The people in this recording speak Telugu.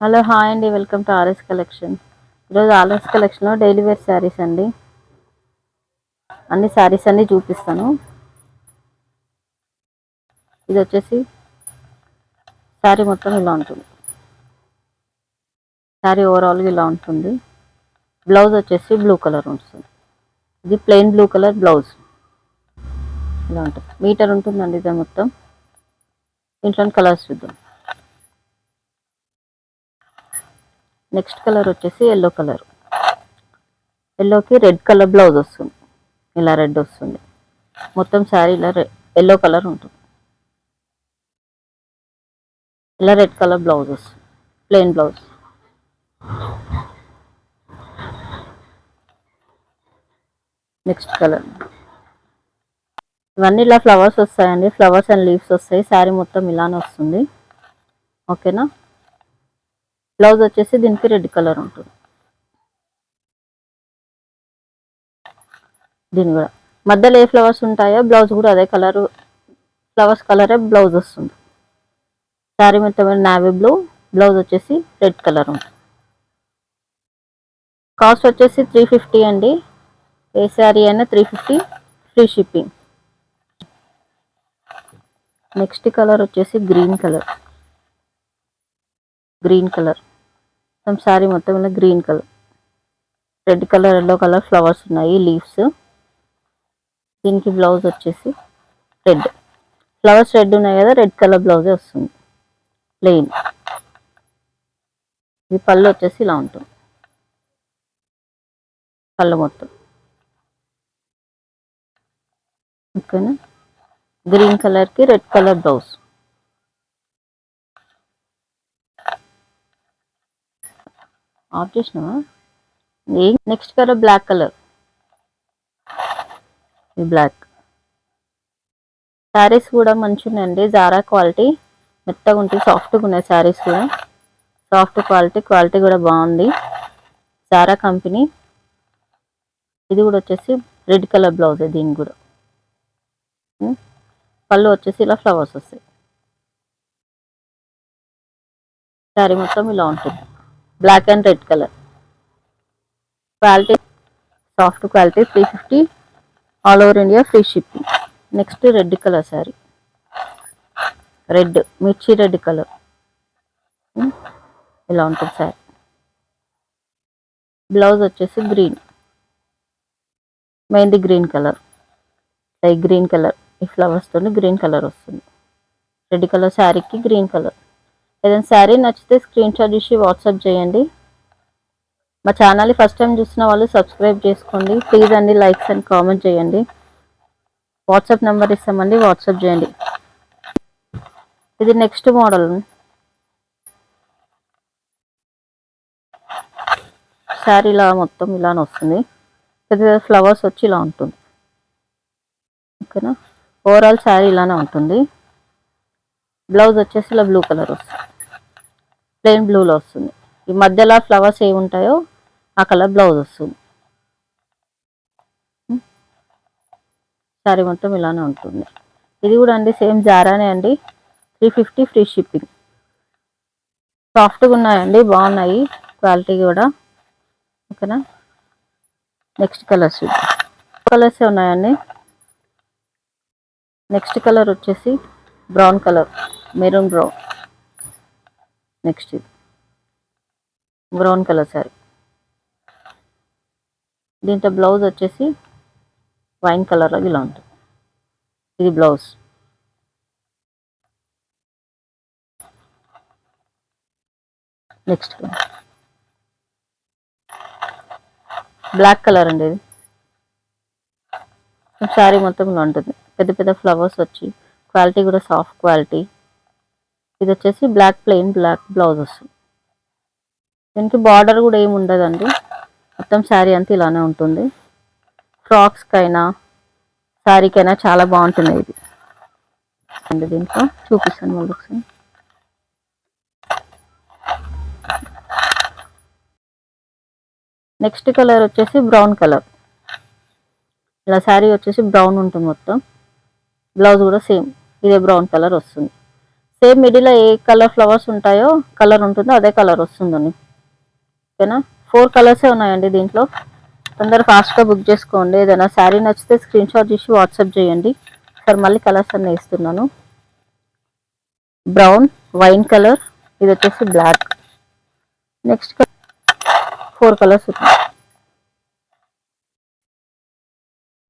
హలో హాయ్ అండి, వెల్కమ్ టు ఆర్ఎస్ కలెక్షన్. ఈరోజు ఆర్ఎస్ కలెక్షన్లో డైలీ వేర్ శారీస్ అండి. అన్ని శారీస్ అన్ని చూపిస్తాను. ఇది వచ్చేసి శారీ మొత్తం ఇలా ఉంటుంది. శారీ ఓవరాల్గా ఇలా ఉంటుంది. బ్లౌజ్ వచ్చేసి బ్లూ కలర్ ఉంటుంది. ఇది ప్లెయిన్ బ్లూ కలర్ బ్లౌజ్ ఇలా ఉంటుంది. మీటర్ ఉంటుందండి ఇది మొత్తం. ఇంట్లో కలర్స్ చూద్దాం. నెక్స్ట్ కలర్ వచ్చేసి ఎల్లో కలర్. ఎల్లోకి రెడ్ కలర్ బ్లౌజ్ వస్తుంది. ఇలా రెడ్ వస్తుంది. మొత్తం శారీ ఇలా ఎల్లో కలర్ ఉంటుంది. ఇలా రెడ్ కలర్ బ్లౌజ్ వస్తుంది, ప్లెయిన్ బ్లౌజ్. Next colour. ఇవన్నీ ఇలా ఫ్లవర్స్ వస్తాయండి. ఫ్లవర్స్ అండ్ లీవ్స్ వస్తాయి. శారీ మొత్తం ఇలానే వస్తుంది. ఓకేనా. బ్లౌజ్ వచ్చేసి దీనికి రెడ్ కలర్ ఉంటుంది. దీని కూడా మధ్యలో ఏ ఫ్లవర్స్ ఉంటాయో బ్లౌజ్ కూడా అదే కలర్, ఫ్లవర్స్ కలరే బ్లౌజ్ వస్తుంది. శారీ మొత్తం నావీ బ్లూ, బ్లౌజ్ వచ్చేసి రెడ్ కలర్ ఉంటుంది. కాస్ట్ వచ్చేసి 350 అండి. ఏ శారీ అయినా 350, ఫ్రీ షిప్పింగ్. నెక్స్ట్ కలర్ వచ్చేసి గ్రీన్ కలర్. గ్రీన్ కలర్ మొత్తం శారీ మొత్తం ఇలా green colour, red colour, yellow colour flowers ఉన్నాయి, లీవ్స్. దీనికి బ్లౌజ్ వచ్చేసి రెడ్, ఫ్లవర్స్ రెడ్ ఉన్నాయి కదా, రెడ్ కలర్ బ్లౌజే వస్తుంది, ప్లెయిన్. ఇది పళ్ళు వచ్చేసి ఇలా ఉంటుంది. పళ్ళు మొత్తం ఓకేనా. గ్రీన్ కలర్కి రెడ్ కలర్ బ్లౌజ్. ఆఫ్ చేసినావా. Next colour black colour. ఈ బ్లాక్ శారీస్ కూడా మంచిగా ఉన్నాయండి. జారా క్వాలిటీ, మెత్తగా ఉంటాయి, సాఫ్ట్గా ఉన్నాయి శారీస్ కూడా. సాఫ్ట్ క్వాలిటీ కూడా బాగుంది. Zara company. ఇది కూడా వచ్చేసి రెడ్ కలర్ బ్లౌజ్. దీనికి కూడా పళ్ళు వచ్చేసి ఇలా ఫ్లవర్స్ వస్తాయి. శారీ మొత్తం ఇలా ఉంటుంది. Black and red colour. Quality soft quality. 350, all over India free shipping. Next red colour sari. Red, మిర్చి రెడ్ కలర్ ఇలా ఉంటుంది శారీ. బ్లౌజ్ వచ్చేసి green, mehndi green colour, like green colour. ఈ ఫ్లవర్స్తో గ్రీన్ కలర్ వస్తుంది. రెడ్ కలర్ శారీకి గ్రీన్ కలర్. ఏదైనా శారీ నచ్చితే స్క్రీన్ షాట్ తీసి వాట్సాప్ చేయండి. మా ఛానల్ని ఫస్ట్ టైం చూసిన వాళ్ళు సబ్స్క్రైబ్ చేసుకోండి ప్లీజ్ అండి. లైక్స్ అండ్ కామెంట్ చేయండి. వాట్సాప్ నెంబర్ ఇస్తామండి, వాట్సాప్ చేయండి. ఇది నెక్స్ట్ మోడల్. శారీ ఇలా మొత్తం ఇలానే వస్తుంది. పెద్ద ఫ్లవర్స్ వచ్చి ఇలా ఉంటుంది. ఓకేనా. ఓవరాల్ శారీ ఇలానే ఉంటుంది. బ్లౌజ్ వచ్చేసి ఇలా బ్లూ కలర్ వస్తుంది, ప్లెయిన్ బ్లూలో వస్తుంది. ఈ మధ్యలో ఫ్లవర్స్ ఏమి ఉంటాయో ఆ కలర్ బ్లౌజ్ వస్తుంది. శారీ మొత్తం ఇలానే ఉంటుంది. ఇది కూడా అండి సేమ్ జారానే అండి. 350 ఫ్రీ షిప్పింగ్. సాఫ్ట్గా ఉన్నాయండి, బాగున్నాయి క్వాలిటీ కూడా. ఓకేనా. నెక్స్ట్ కలర్స్ కలర్సే ఉన్నాయండి. నెక్స్ట్ కలర్ వచ్చేసి brown colour, maroon brown. Next ఇది బ్రౌన్ కలర్ శారీ. దీంట్లో బ్లౌజ్ వచ్చేసి వైన్ కలర్లో ఇలా ఉంటుంది. ఇది బ్లౌజ్. నెక్స్ట్ బ్లాక్ కలర్ అండి. ఇది శారీ మొత్తం ఇలా ఉంటుంది. పెద్ద పెద్ద ఫ్లవర్స్ వచ్చి క్వాలిటీ కూడా సాఫ్ట్ క్వాలిటీ. ఇది వచ్చేసి బ్లాక్, ప్లెయిన్ బ్లాక్ బ్లౌజ్ వస్తుంది. దీనికి బార్డర్ కూడా ఏమి ఉండదండి. మొత్తం శారీ అంతా ఇలానే ఉంటుంది. ఫ్రాక్స్కైనా శారీకైనా చాలా బాగుంటుంది ఇది అండి. దీంట్లో చూపిస్తాను మళ్ళీ ఒకసారి. నెక్స్ట్ కలర్ వచ్చేసి బ్రౌన్ కలర్. ఇలా శారీ వచ్చేసి బ్రౌన్ ఉంటుంది మొత్తం. బ్లౌజ్ కూడా సేమ్ ఇదే బ్రౌన్ కలర్ వస్తుంది. సేమ్ మిడిల్లో ఏ కలర్ ఫ్లవర్స్ ఉంటాయో కలర్ ఉంటుందో అదే కలర్ వస్తుందండి. ఓకేనా, 4 కలర్సే ఉన్నాయండి దీంట్లో. తొందర ఫాస్ట్గా బుక్ చేసుకోండి. ఏదైనా శారీ నచ్చితే స్క్రీన్ షాట్ తీసి వాట్సాప్ చేయండి. సార్ మళ్ళీ కలర్స్ అన్నీ ఇస్తున్నాను. బ్రౌన్, వైన్ కలర్, ఇది వచ్చేసి బ్లాక్. నెక్స్ట్ 4 కలర్స్ ఉన్నాయి.